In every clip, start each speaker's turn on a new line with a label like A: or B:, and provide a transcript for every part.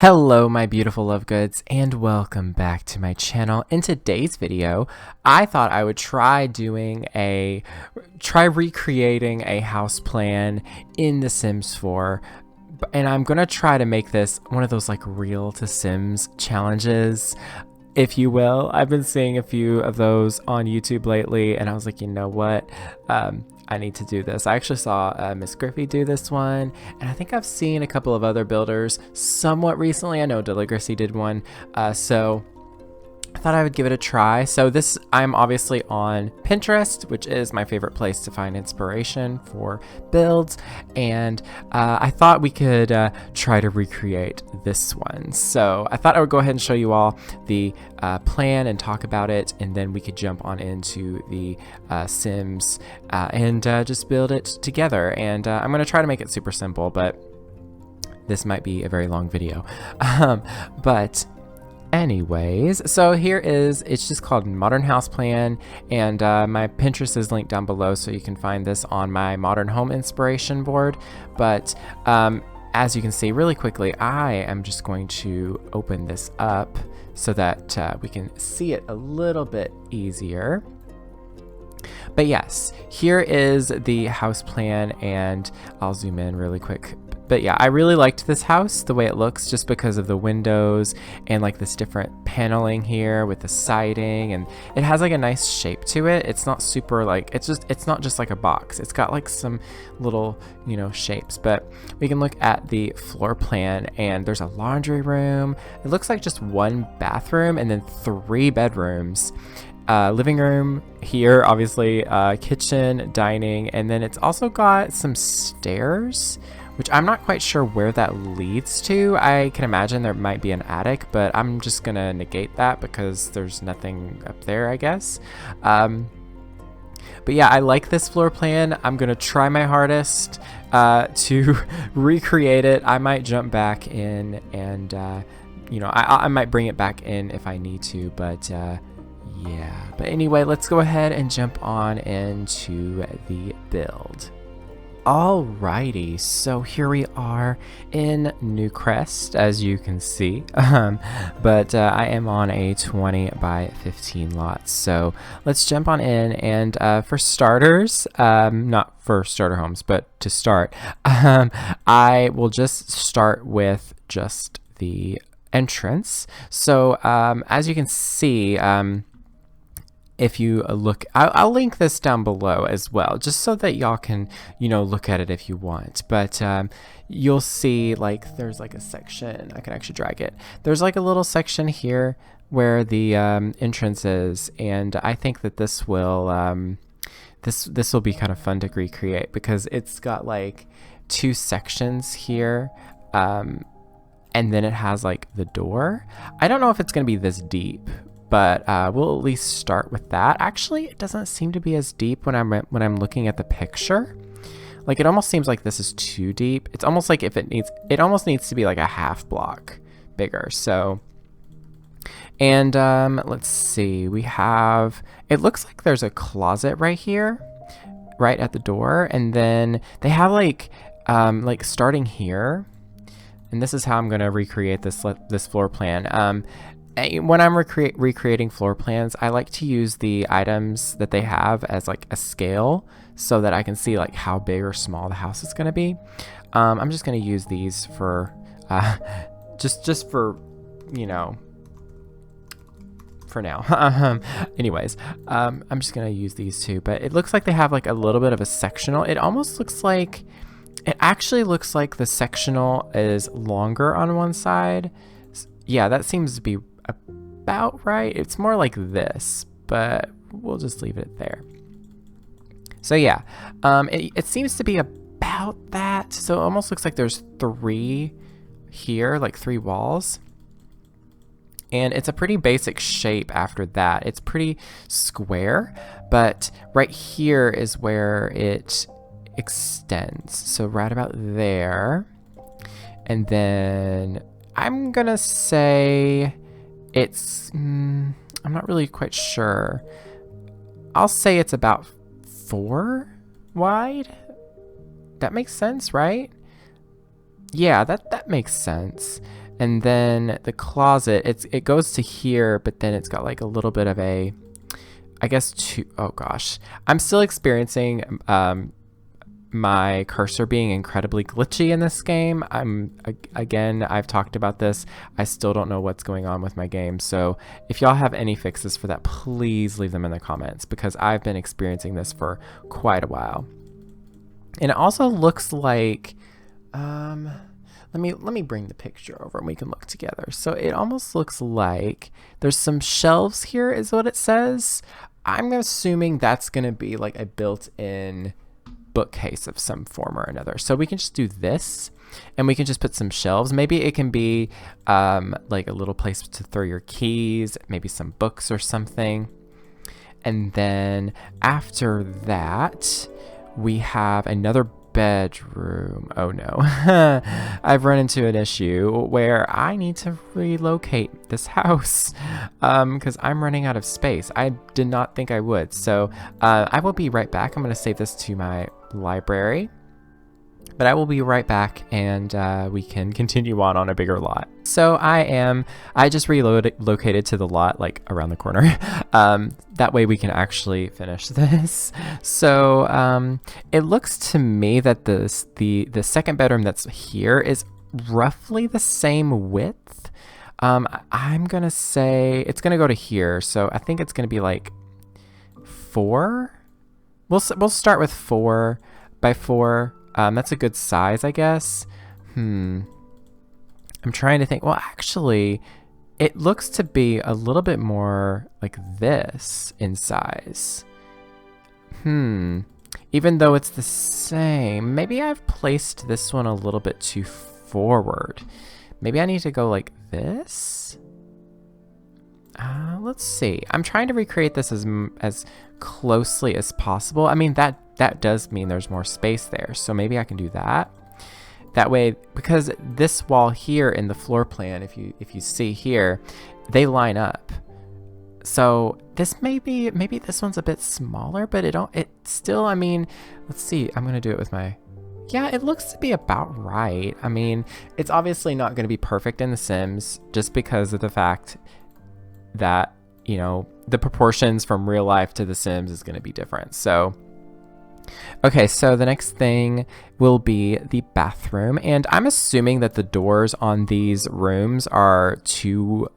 A: Hello my beautiful love goods and welcome back to my channel. In today's video, I thought I would try recreating a house plan in The Sims 4, and I'm gonna try to make this one of those like real to Sims challenges, if you will. I've been seeing a few of those on YouTube lately and I was like, you know what? I need to do this. I actually saw Miss Griffey do this one, and I think I've seen a couple of other builders somewhat recently. I know Deligracy did one, so I thought I would give it a try. So I'm obviously on Pinterest, which is my favorite place to find inspiration for builds, and I thought we could try to recreate this one. So I thought I would go ahead and show you all the plan and talk about it, and then we could jump on into the Sims and just build it together. And I'm going to try to make it super simple, but this might be a very long video. But anyways, so it's just called Modern House Plan, and my Pinterest is linked down below, so you can find this on my Modern Home Inspiration board. But as you can see really quickly, I am just going to open this up so that we can see it a little bit easier. But yes, here is the house plan, and I'll zoom in really quick. But yeah, I really liked this house, the way it looks, just because of the windows and like this different paneling here with the siding, and it has like a nice shape to it. It's not super like, it's not just like a box. It's got like some little, shapes. But we can look at the floor plan, and there's a laundry room. It looks like just one bathroom and then 3 bedrooms. Living room here, obviously, kitchen, dining, and then it's also got some stairs, which I'm not quite sure where that leads to. I can imagine there might be an attic, but I'm just gonna negate that because there's nothing up there, I guess. But yeah, I like this floor plan. I'm gonna try my hardest to recreate it. I might jump back in and, I might bring it back in if I need to, but yeah. But anyway, let's go ahead and jump on into the build. Alrighty, so here we are in Newcrest, as you can see, but I am on a 20 by 15 lot, so let's jump on in. And for starters, not for starter homes, but to start, I will just start with just the entrance. So as you can see, if you look, I'll link this down below as well, just so that y'all can, look at it if you want. But you'll see, like, there's like a section, I can actually drag it. There's like a little section here where the entrance is, and I think that this will, this will be kind of fun to recreate because it's got like 2 sections here, and then it has like the door. I don't know if it's gonna be this deep, but we'll at least start with that. Actually, it doesn't seem to be as deep when I'm looking at the picture. Like, it almost seems like this is too deep. It's almost like it almost needs to be like a half block bigger. So, and let's see, it looks like there's a closet right here, right at the door, and then they have like starting here, and this is how I'm gonna recreate this floor plan. When I'm recreating floor plans, I like to use the items that they have as like a scale so that I can see like how big or small the house is going to be. I'm just going to use these for just for, for now. Anyways, I'm just going to use these two, but it looks like they have like a little bit of a sectional. It actually looks like the sectional is longer on one side. Yeah, that seems to be about right. It's more like this, but we'll just leave it there. So yeah, it seems to be about that. So it almost looks like there's 3 here, like 3 walls. And it's a pretty basic shape after that. It's pretty square, but right here is where it extends. So right about there. And then I'm gonna say I'm not really quite sure. I'll say it's about 4 wide. That makes sense, right? Yeah, that makes sense. And then the closet, it goes to here, but then it's got like a little bit of a, I guess, oh gosh. I'm still experiencing my cursor being incredibly glitchy in this game. Again, I've talked about this. I still don't know what's going on with my game. So if y'all have any fixes for that, please leave them in the comments, because I've been experiencing this for quite a while. And it also looks like, let me bring the picture over and we can look together. So it almost looks like there's some shelves here is what it says. I'm assuming that's going to be like a built-in bookcase of some form or another. So we can just do this and we can just put some shelves. Maybe it can be like a little place to throw your keys, maybe some books or something. And then after that, we have another bedroom. Oh no. I've run into an issue where I need to relocate this house because I'm running out of space. I did not think I would. So I will be right back. I'm going to save this to my library, but I will be right back and we can continue on a bigger lot. So I just relocated to the lot like around the corner. That way we can actually finish this. So it looks to me that the second bedroom that's here is roughly the same width. I'm gonna say it's gonna go to here. So I think it's gonna be like 4. We'll start with 4 by 4. That's a good size, I guess. I'm trying to think. Well, actually, it looks to be a little bit more like this in size. Even though it's the same, maybe I've placed this one a little bit too forward. Maybe I need to go like this. Let's see. I'm trying to recreate this as closely as possible. I mean, that does mean there's more space there, so maybe I can do that. That way, because this wall here in the floor plan, if you see here, they line up. So this maybe this one's a bit smaller, but it still, I mean, let's see. I'm gonna do it with my. Yeah, it looks to be about right. I mean, it's obviously not going to be perfect in The Sims just because of the fact that, you know, the proportions from real life to The Sims is going to be different. So, okay, so the next thing will be the bathroom. And I'm assuming that the doors on these rooms are 2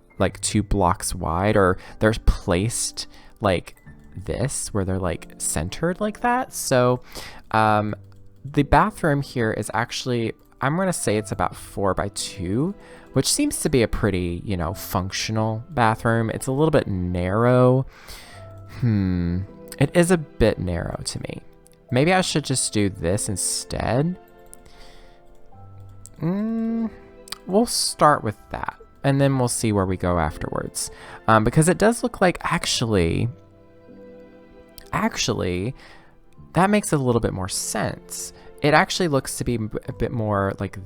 A: blocks wide, or they're placed like this, where they're like centered like that. So, the bathroom here is actually, I'm going to say it's about 4 by 2, which seems to be a pretty, you know, functional bathroom. It's a little bit narrow. It is a bit narrow to me. Maybe I should just do this instead. We'll start with that, and then we'll see where we go afterwards. Because it does look like, actually, that makes a little bit more sense. It actually looks to be a bit more like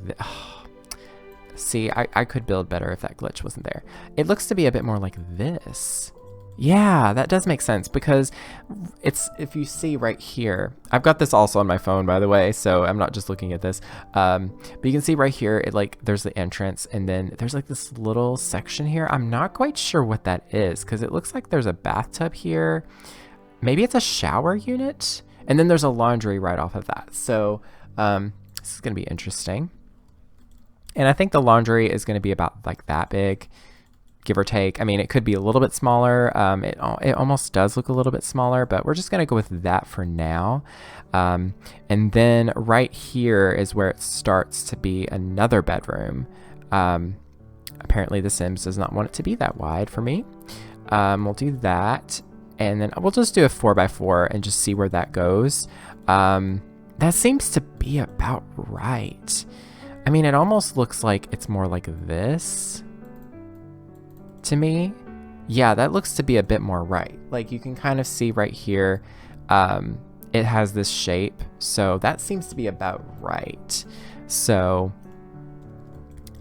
A: see, I could build better if that glitch wasn't there. It looks to be a bit more like this. Yeah, that does make sense, because it's, if you see right here, I've got this also on my phone, by the way, so I'm not just looking at this. But you can see right here, it like, there's the entrance, and then there's like this little section here. I'm not quite sure what that is, because it looks like there's a bathtub here. Maybe it's a shower unit, and then there's a laundry right off of that. So this is going to be interesting. And I think the laundry is going to be about like that big, give or take. I mean, it could be a little bit smaller. It almost does look a little bit smaller, but we're just going to go with that for now. And then right here is where it starts to be another bedroom. Apparently The Sims does not want it to be that wide for me. We'll do that. And then we'll just do a 4x4 and just see where that goes. That seems to be about right. I mean, it almost looks like it's more like this to me. Yeah, that looks to be a bit more right. Like, you can kind of see right here, it has this shape. So that seems to be about right. So,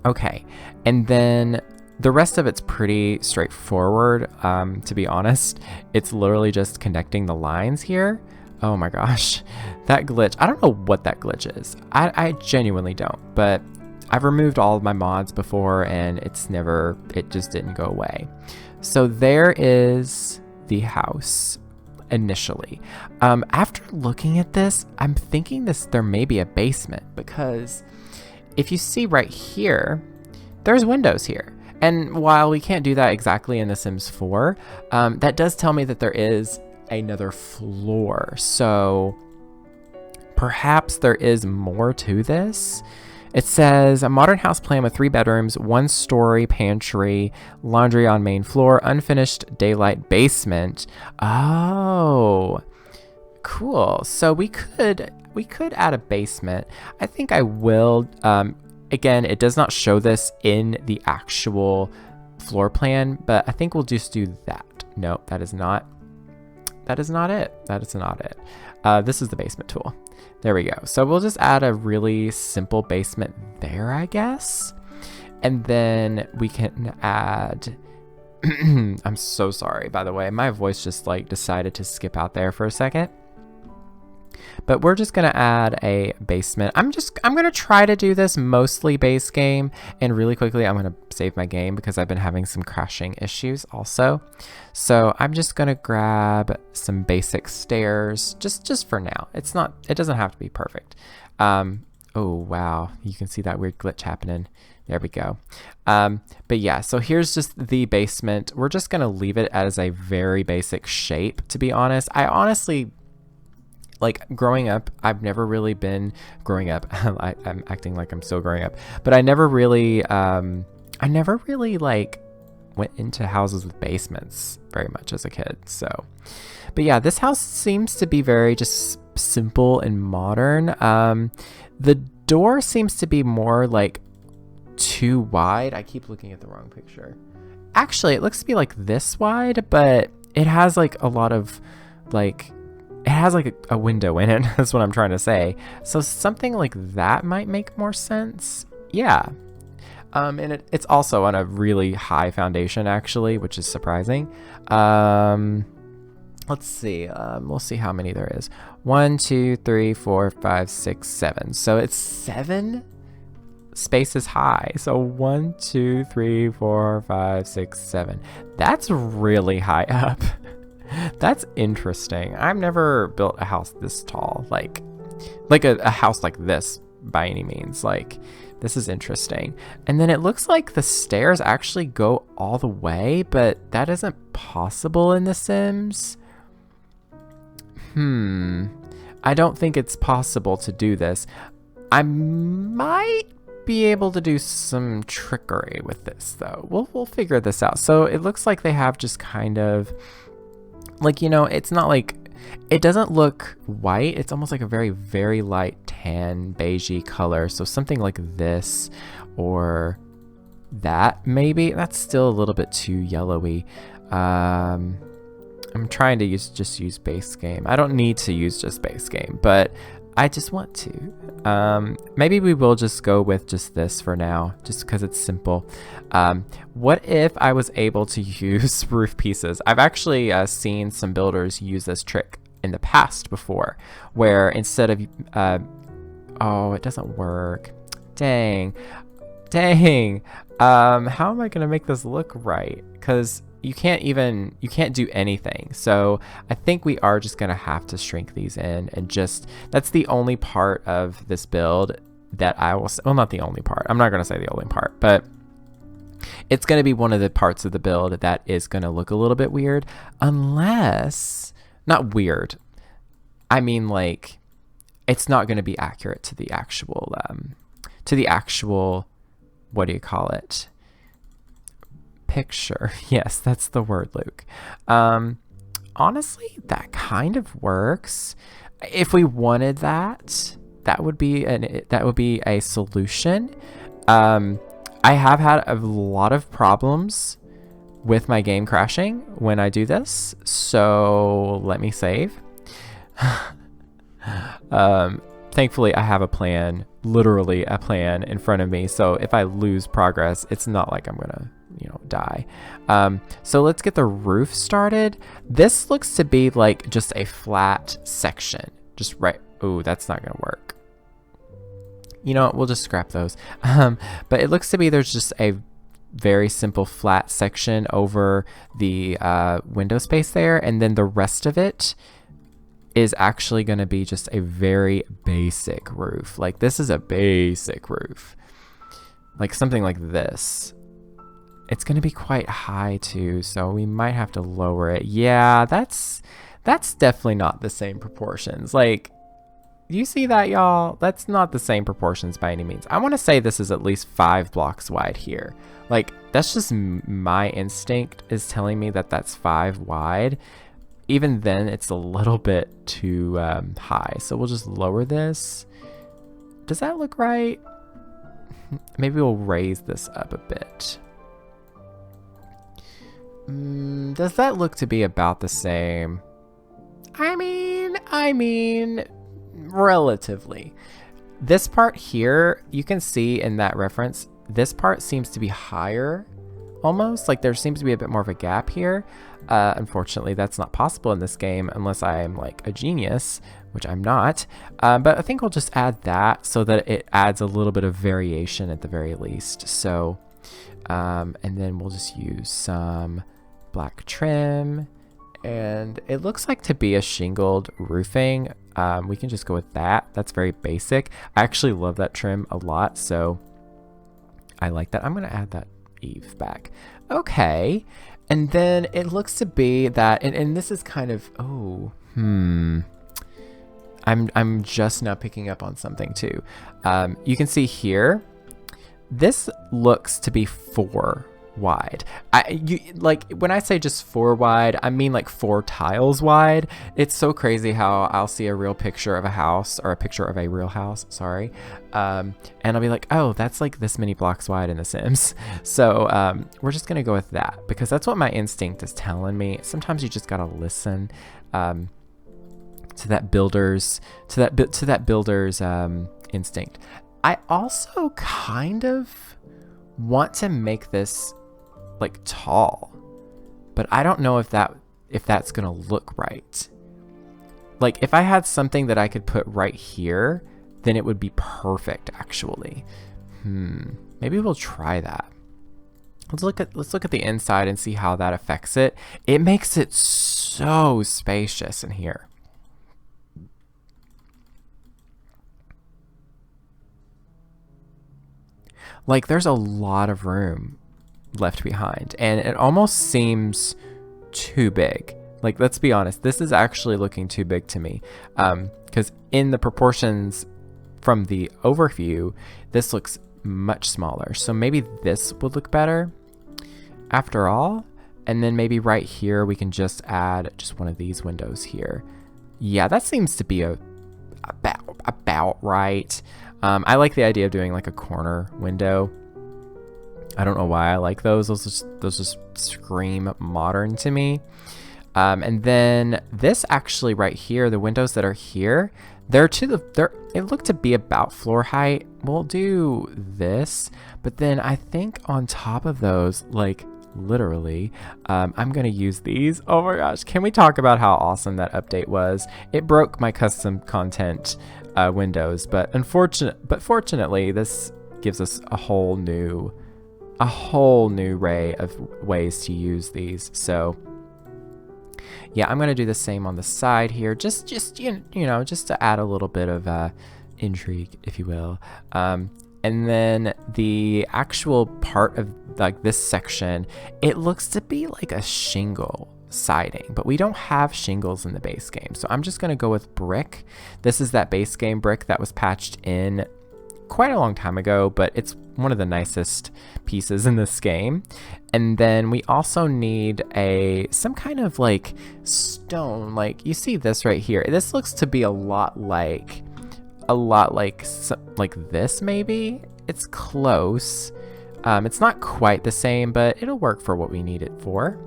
A: okay. And then the rest of it's pretty straightforward, to be honest. It's literally just connecting the lines here. Oh my gosh, that glitch. I don't know what that glitch is. I genuinely don't, but I've removed all of my mods before and it just didn't go away. So there is the house initially. After looking at this, I'm thinking there may be a basement, because if you see right here, there's windows here. And while we can't do that exactly in The Sims 4, that does tell me that there is another floor. So perhaps there is more to this. It says a modern house plan with 3 bedrooms, 1-story pantry, laundry on main floor, unfinished daylight basement. Oh, cool. So we could add a basement. I think I will. Again, it does not show this in the actual floor plan, but I think we'll just do that. No, that is not it. That is not it. This is the basement tool. There we go. So we'll just add a really simple basement there, I guess. And then we can add, I'm so sorry, by the way, my voice just like decided to skip out there for a second. But we're just going to add a basement. I'm going to try to do this mostly base game. And really quickly, I'm going to save my game because I've been having some crashing issues also. So I'm just going to grab some basic stairs just for now. It doesn't have to be perfect. Oh, wow. You can see that weird glitch happening. There we go. But yeah, so here's just the basement. We're just going to leave it as a very basic shape, to be honest. I honestly, like, growing up, I've never really been growing up. I'm acting like I'm still growing up, but I never really like went into houses with basements very much as a kid. So, but yeah, this house seems to be very just simple and modern. The door seems to be more like too wide. I keep looking at the wrong picture. Actually, it looks to be like this wide, but it has like a lot of like, it has like a window in it. That's what I'm trying to say. So something like that might make more sense. Yeah. And it's also on a really high foundation actually, which is surprising. Let's see. We'll see how many there is. 1, 2, 3, 4, 5, 6, 7. So it's 7 spaces high. So 1, 2, 3, 4, 5, 6, 7. That's really high up. That's interesting. I've never built a house this tall, like a house like this by any means. Like, this is interesting. And then it looks like the stairs actually go all the way, but that isn't possible in The Sims. I don't think it's possible to do this. I might be able to do some trickery with this though. We'll figure this out. So it looks like they have just kind of like, you know, it's not like, it doesn't look white. It's almost like a very, very light tan beigey color. So something like this or that maybe. That's still a little bit too yellowy. I'm trying to just use base game. I don't need to use just base game, but I just want to. Maybe we will just go with just this for now, just because it's simple. What if I was able to use roof pieces? I've actually seen some builders use this trick in the past before, where instead of, oh, it doesn't work. Dang. How am I gonna make this look right? Because you can't do anything. So I think we are just gonna have to shrink these in and just, that's the only part of this build that I will, well, not the only part. I'm not gonna say the only part, but it's gonna be one of the parts of the build that is gonna look a little bit weird, unless, not weird, I mean like, it's not gonna be accurate to the actual, what do you call it? Picture. Yes, that's the word, Luke. Honestly, that kind of works. If we wanted that, that would be a solution. I have had a lot of problems with my game crashing when I do this, so let me save. Thankfully, I have a plan, literally a plan in front of me, so if I lose progress, it's not like I'm gonna, you know, die. So let's get the roof started. This looks to be like just a flat section, just right. Oh, that's not gonna work. You know what? We'll just scrap those. But it looks to be there's just a very simple flat section over the window space there, and then the rest of it is actually going to be just a very basic roof. Like, this is a basic roof. Like something like this. It's going to be quite high too, so we might have to lower it. Yeah, that's definitely not the same proportions. Like, you see that, y'all? That's not the same proportions by any means. I want to say this is at least 5 blocks wide here. Like, that's just my instinct is telling me that that's 5 wide. Even then, it's a little bit too high. So we'll just lower this. Does that look right? Maybe we'll raise this up a bit. Does that look to be about the same? I mean, relatively. This part here, you can see in that reference, this part seems to be higher, almost. Like, there seems to be a bit more of a gap here. Unfortunately, that's not possible in this game unless I'm like a genius, which I'm not. But I think we'll just add that so that it adds a little bit of variation at the very least. So, and then we'll just use some black trim, and it looks like to be a shingled roofing. We can just go with that. That's very basic. I actually love that trim a lot, so I like that. I'm going to add that eave back. Okay. And then it looks to be that, and this is kind of, I'm just now picking up on something too. You can see here, this looks to be 4 wide. Like, when I say just 4 wide, I mean like 4 tiles wide. It's so crazy how I'll see a real picture of a house, or a picture of a real house, sorry, and I'll be like, oh, that's like this many blocks wide in The Sims. So we're just gonna go with that because that's what my instinct is telling me. Sometimes you just gotta listen to that builder's instinct. I also kind of want to make this like tall, but I don't know if that's gonna look right. Like, if I had something that I could put right here, then it would be perfect actually. Maybe we'll try that. Let's look at the inside and see how that affects it. It makes it so spacious in here. Like, there's a lot of room left behind, and it almost seems too big. Like, let's be honest, this is actually looking too big to me, because in the proportions from the overview, this looks much smaller. So maybe this would look better after all, and then maybe right here we can just add just one of these windows here. Yeah, that seems to be about right. I like the idea of doing like a corner window. I don't know why I like those. Those just scream modern to me. And then this actually right here, the windows that are here, it look to be about floor height. We'll do this, but then I think on top of those, like literally, I'm gonna use these. Oh my gosh, can we talk about how awesome that update was? It broke my custom content windows, but fortunately, this gives us a whole new array of ways to use these. So yeah, I'm gonna do the same on the side here, just you know, just to add a little bit of intrigue, if you will. And then the actual part of like this section, it looks to be like a shingle siding, but we don't have shingles in the base game, so I'm just gonna go with brick. This is that base game brick that was patched in quite a long time ago, but it's one of the nicest pieces in this game. And then we also need some kind of like stone. Like, you see this right here, this looks to be a lot like this. Maybe it's close. It's not quite the same, but it'll work for what we need it for.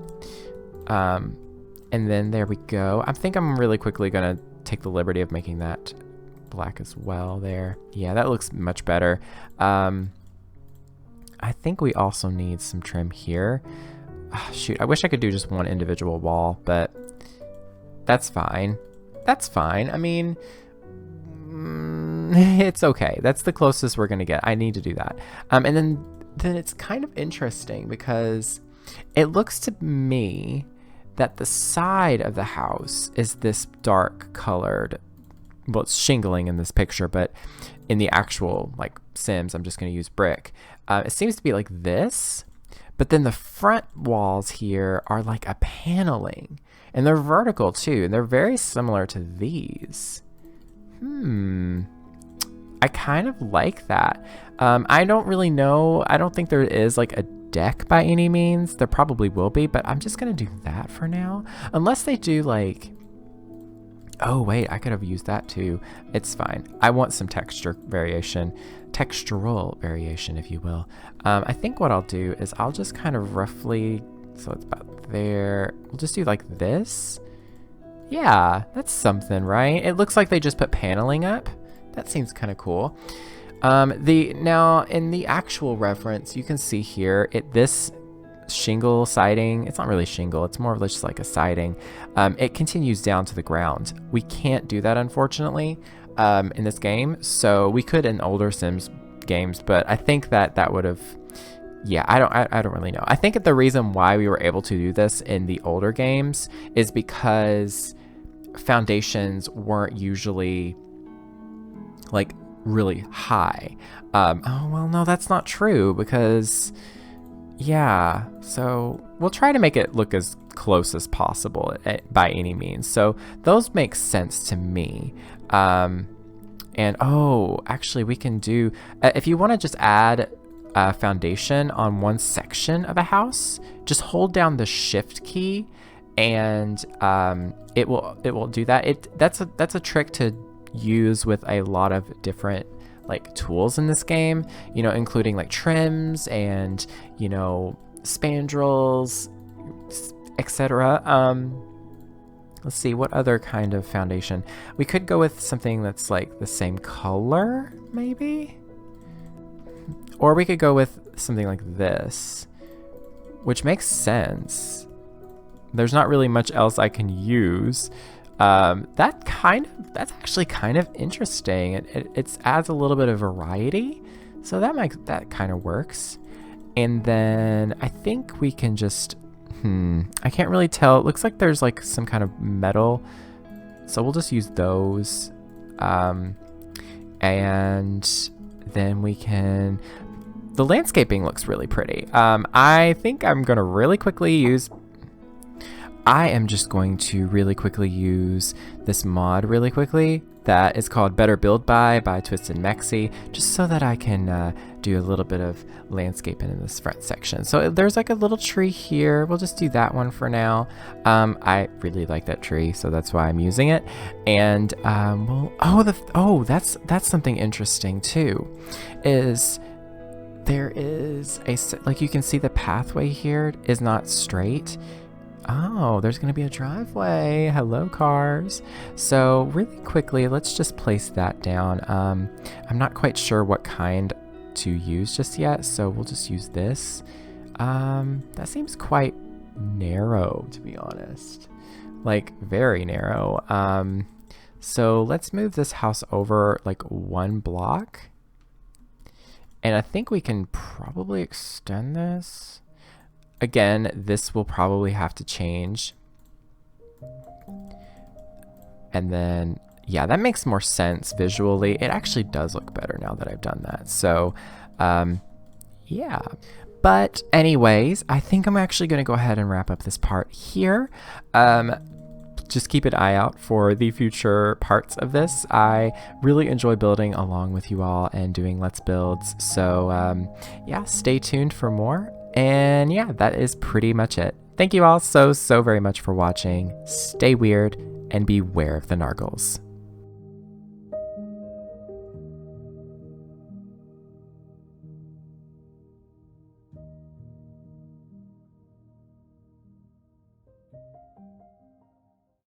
A: And then there we go. I think I'm really quickly gonna take the liberty of making that black as well there. Yeah, that looks much better. I think we also need some trim here. Shoot, I wish I could do just one individual wall, but that's fine. That's fine. I mean, it's okay. That's the closest we're gonna get. I need to do that. And then it's kind of interesting because it looks to me that the side of the house is this dark colored, well, it's shingling in this picture, but in the actual like Sims, I'm just going to use brick. It seems to be like this, but then the front walls here are like a paneling, and they're vertical too, and they're very similar to these. I kind of like that. I don't really know. I don't think there is like a deck by any means. There probably will be, but I'm just gonna do that for now, unless they do like, oh wait, I could have used that too. It's fine. I want some textural variation, if you will. I think what I'll do is I'll just kind of roughly, so it's about there, we'll just do like this. Yeah, that's something, right? It looks like they just put paneling up. That seems kind of cool. Now in the actual reference, you can see here, this shingle siding, it's not really shingle, it's more of just like a siding. It continues down to the ground. We can't do that, unfortunately, in this game. So we could in older Sims games, but I think that would have, yeah, I don't really know. I think the reason why we were able to do this in the older games is because foundations weren't usually like really high. Oh, well, no, that's not true because, yeah, so we'll try to make it look as close as possible by any means. So those make sense to me. And oh, actually we can do, if you want to just add a foundation on one section of a house, just hold down the shift key and it will do that. That's a trick to use with a lot of different like tools in this game, you know, including like trims and, you know, spandrels, etc. Let's see, what other kind of foundation? We could go with something that's like the same color, maybe? Or we could go with something like this, which makes sense. There's not really much else I can use. That's actually kind of interesting. It adds a little bit of variety, so that kind of works. And then I think we can just, I can't really tell. It looks like there's like some kind of metal, so we'll just use those. And then we can, the landscaping looks really pretty. I think I'm gonna really quickly use, I am just going to really quickly use this mod really quickly that is called Better Build by Twisted Mexi, just so that I can do a little bit of landscaping in this front section. So there's like a little tree here. We'll just do that one for now. I really like that tree, so that's why I'm using it. And that's something interesting too, is there is like you can see the pathway here is not straight. Oh, there's going to be a driveway. Hello, cars. So really quickly, let's just place that down. I'm not quite sure what kind to use just yet, so we'll just use this. That seems quite narrow, to be honest. Like, very narrow. So let's move this house over like one block. And I think we can probably extend this. Again, this will probably have to change. And then, yeah, that makes more sense visually. It actually does look better now that I've done that. So, yeah. But anyways, I think I'm actually going to go ahead and wrap up this part here. Just keep an eye out for the future parts of this. I really enjoy building along with you all and doing Let's Builds. So, yeah, stay tuned for more. And yeah, that is pretty much it. Thank you all so very much for watching. Stay weird and beware of the nargles.